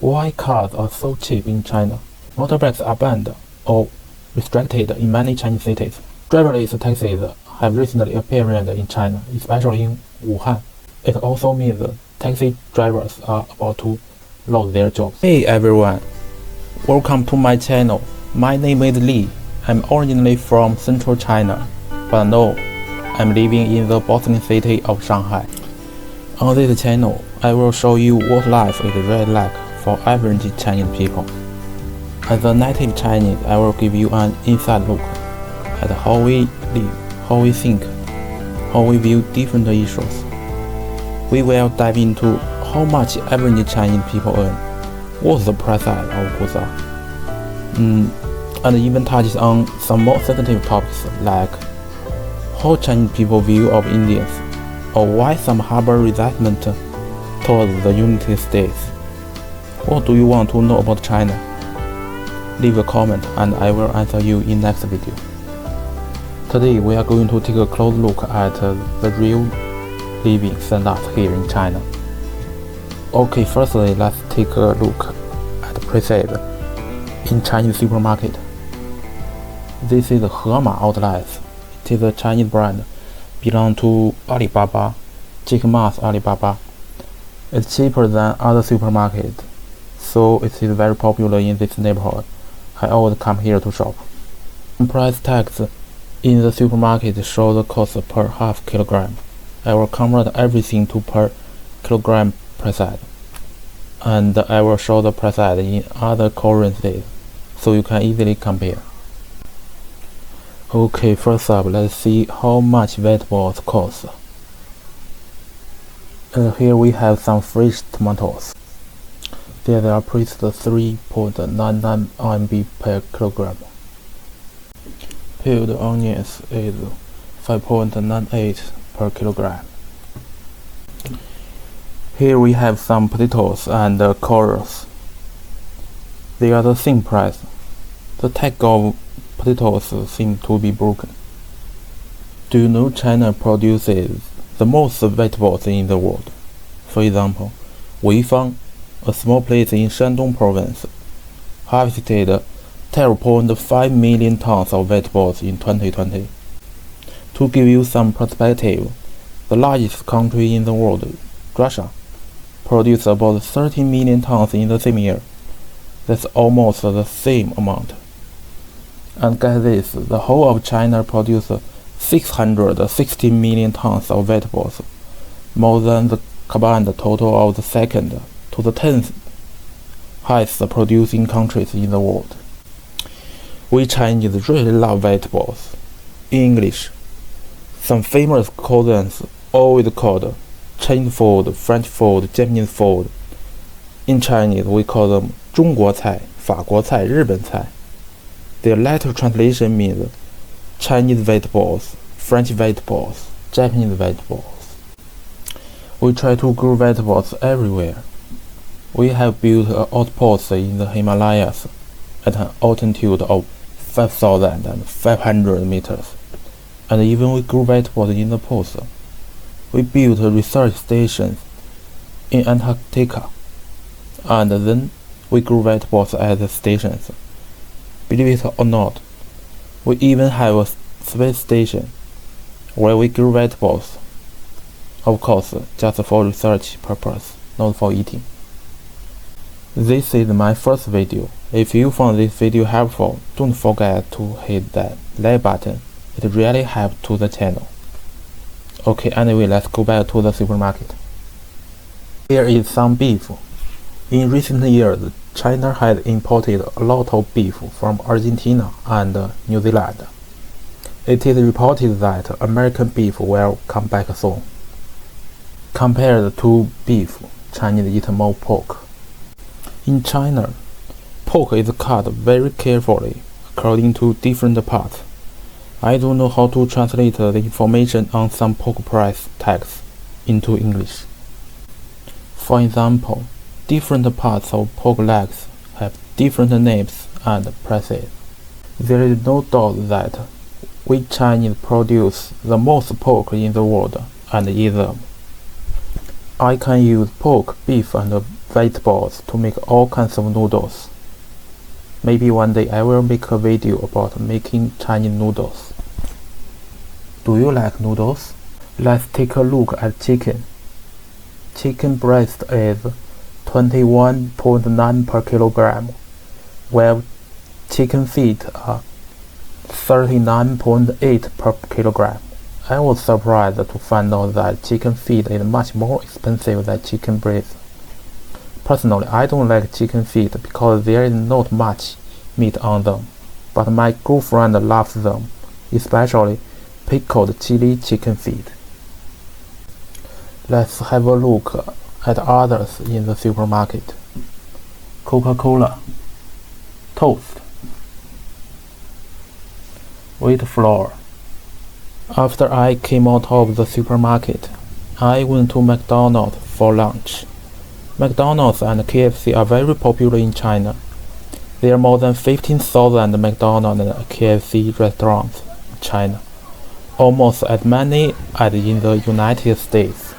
Why cars are so cheap in China? Motorbikes are banned or restricted in many Chinese cities. Driverless taxis have recently appeared in China, especially in Wuhan. It also means taxi drivers are about to lose their jobs. Hey everyone, welcome to my channel. My name is Li. I'm originally from central China, but now I'm living in the bustling city of Shanghai. On this channel, I will show you what life is really like for average Chinese people. As a native Chinese, I will give you an inside look at how we live, how we think, how we view different issues. We will dive into how much average Chinese people earn, what's the price tag of goods are, and even touches on some more sensitive topics like how Chinese people view of Indians, or why some harbor resentment towards the United States. What do you want to know about China? Leave a comment and I will answer you in next video. Today we are going to take a close look at the real living standards here in China. Okay, firstly let's take a look at prices in Chinese supermarket. This is Hema Outlets. It is a Chinese brand, belong to Alibaba, Jack Ma's Alibaba. It's cheaper than other supermarkets, so it is very popular in this neighborhood. I always come here to shop. Price tags in the supermarket show the cost per half kilogram. I will convert everything to per kilogram price tag, and I will show the price tag in other currencies so you can easily compare. Okay, first up, let's see how much vegetables cost. Here we have some fresh tomatoes. They are priced 3.99 RMB per kilogram. Peeled onions is 5.98 per kilogram. Here we have some potatoes and corals. They are the same price. The tag of potatoes seem to be broken. Do you know China produces the most vegetables in the world? For example, Weifang, a small place in Shandong province, harvested 10.5 million tons of vegetables in 2020. To give you some perspective, the largest country in the world, Russia, produced about 30 million tons in the same year. That's almost the same amount. And get this, the whole of China produced 660 million tons of vegetables, more than the combined total of the second to the 10th highest producing countries in the world. We Chinese really love vegetables. In English, some famous cuisines always called Chinese food, French food, Japanese food. In Chinese, we call them 中国菜, 法国菜, 日本菜. Their latter translation means Chinese vegetables, French vegetables, Japanese vegetables. We try to grow vegetables everywhere. We have built an outpost in the Himalayas at an altitude of 5,500 meters. And even we grew vegetables in the poles. We built research stations in Antarctica. And then we grew vegetables at the stations. Believe it or not, we even have a space station where we grow vegetables. Of course, just for research purpose, not for eating. This is my first video. If you found this video helpful, don't forget to hit that like button. It really helps to the channel. Okay, anyway, let's go back to the supermarket. Here is some beef. In recent years, China has imported a lot of beef from Argentina and New Zealand. It is reported that American beef will come back soon. Compared to beef, Chinese eat more pork. In China, pork is cut very carefully according to different parts. I don't know how to translate the information on some pork price tags into English. For example, different parts of pork legs have different names and prices. There is no doubt that we Chinese produce the most pork in the world and eat them. I can use pork, beef, and vegetables to make all kinds of noodles. Maybe one day I will make a video about making Chinese noodles. Do you like noodles? Let's take a look at chicken. Chicken breast is 21.9 per kilogram, while chicken feet are 39.8 per kilogram. I was surprised to find out that chicken feet is much more expensive than chicken breast. Personally, I don't like chicken feet because there is not much meat on them, but my girlfriend loves them, especially pickled chili chicken feet. Let's have a look at others in the supermarket. Coca-Cola, toast, wheat flour. After I came out of the supermarket, I went to McDonald's for lunch. McDonald's and KFC are very popular in China. There are more than 15,000 McDonald's and KFC restaurants in China, almost as many as in the United States.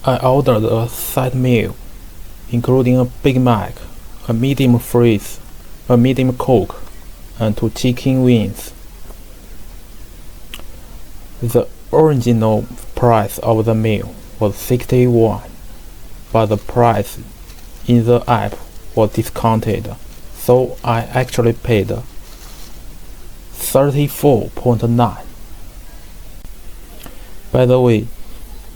I ordered a side meal, including a Big Mac, a medium fries, a medium Coke, and 2 chicken wings. The original price of the meal was 60 yuan, but the price in the app was discounted, so I actually paid 34.9. By the way,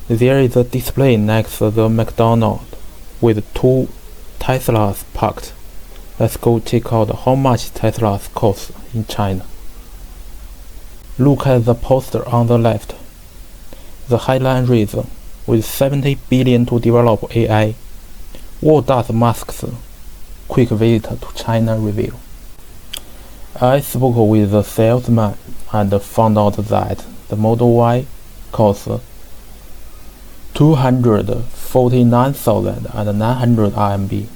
there is a display next to the McDonald's with 2 Teslas parked. Let's go check out how much Teslas cost in China. Look at the poster on the left. The headline reads, "With 70 billion to develop AI, what does Musk's quick visit to China reveal?" I spoke with the salesman and found out that the Model Y costs 249,900 RMB,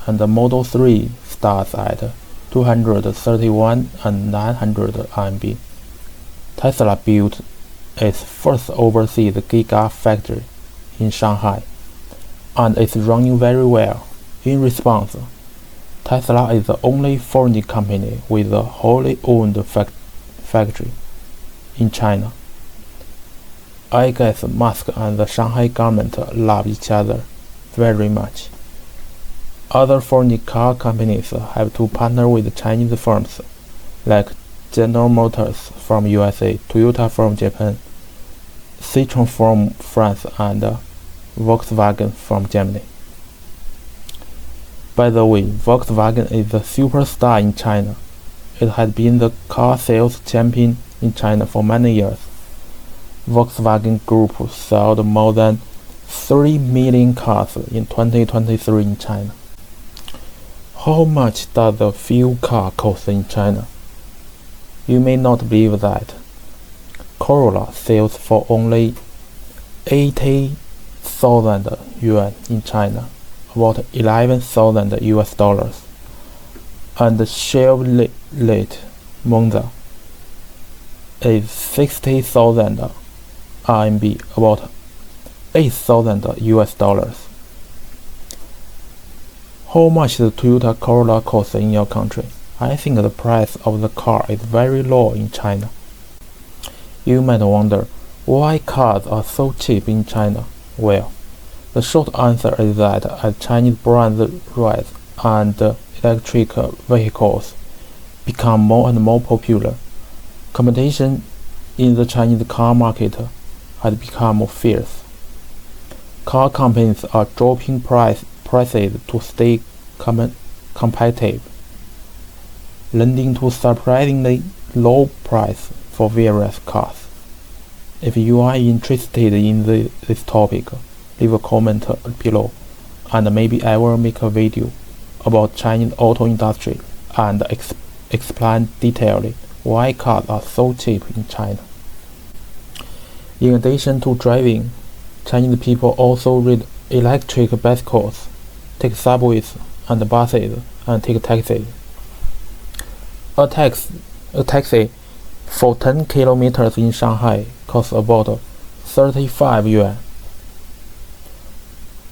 and the Model 3 starts at 231,900 RMB. Tesla built its first overseas gigafactory in Shanghai, and it's running very well. In response, Tesla is the only foreign company with a wholly owned factory in China. I guess Musk and the Shanghai government love each other very much. Other foreign car companies have to partner with Chinese firms like General Motors from USA, Toyota from Japan, Citroën from France, and Volkswagen from Germany. By the way, Volkswagen is the superstar in China. It has been the car sales champion in China for many years. Volkswagen Group sold more than 3 million cars in 2023 in China. How much does a fuel car cost in China? You may not believe that. Corolla sells for only 80,000 yuan in China, about 11,000 US dollars, and Chevrolet Monza is 60,000 RMB, about 8,000 US dollars. How much does Toyota Corolla cost in your country? I think the price of the car is very low in China. You might wonder why cars are so cheap in China. Well, the short answer is that as Chinese brands rise and electric vehicles become more and more popular, competition in the Chinese car market has become fierce. Car companies are dropping prices to stay competitive, leading to surprisingly low price for various cars. If you are interested in this topic, leave a comment below, and maybe I will make a video about Chinese auto industry and explain detailedly why cars are so cheap in China. In addition to driving, Chinese people also ride electric bicycles, take subways and buses, and take taxis. A taxi for 10 kilometers in Shanghai costs about 35 yuan.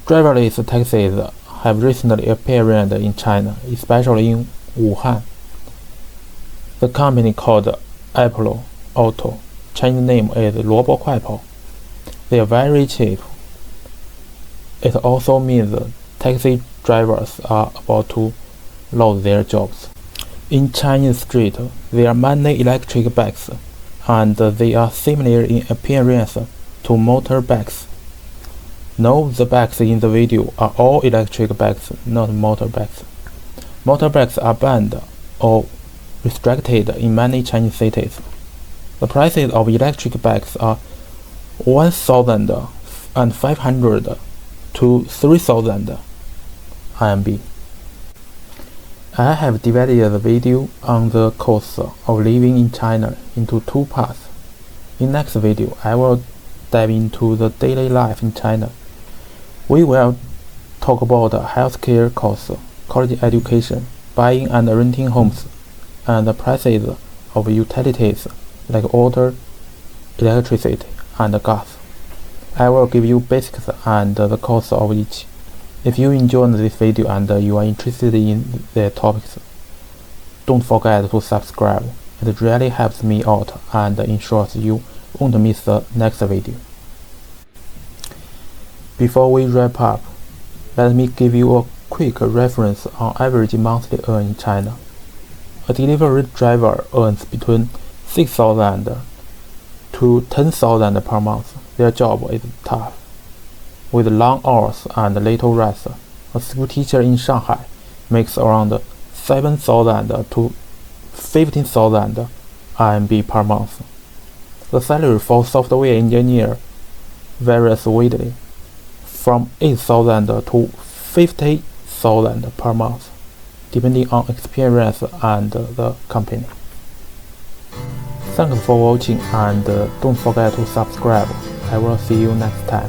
Driverless taxis have recently appeared in China, especially in Wuhan. The company called Apollo Auto, Chinese name is 萝卜快跑. They are very cheap. It also means taxi drivers are about to lose their jobs. In Chinese street, there are many electric bikes, and they are similar in appearance to motorbikes. No, the bikes in the video are all electric bikes, not motorbikes. Motorbikes are banned or restricted in many Chinese cities. The prices of electric bikes are 1,500 to 3,000 RMB. I have divided the video on the cost of living in China into two parts. In next video, I will dive into the daily life in China. We will talk about healthcare costs, college education, buying and renting homes, and the prices of utilities like water, electricity, and gas. I will give you basics and the cost of each. If you enjoyed this video and you are interested in the topics, don't forget to subscribe. It really helps me out and ensures you won't miss the next video. Before we wrap up, let me give you a quick reference on average monthly earn in China. A delivery driver earns between 6,000 to 10,000 per month. Their job is tough, with long hours and little rest. A school teacher in Shanghai makes around 7,000 to 15,000 RMB per month. The salary for software engineer varies widely, from 8,000 to 50,000 per month, depending on experience and the company. Thanks for watching and don't forget to subscribe. I will see you next time.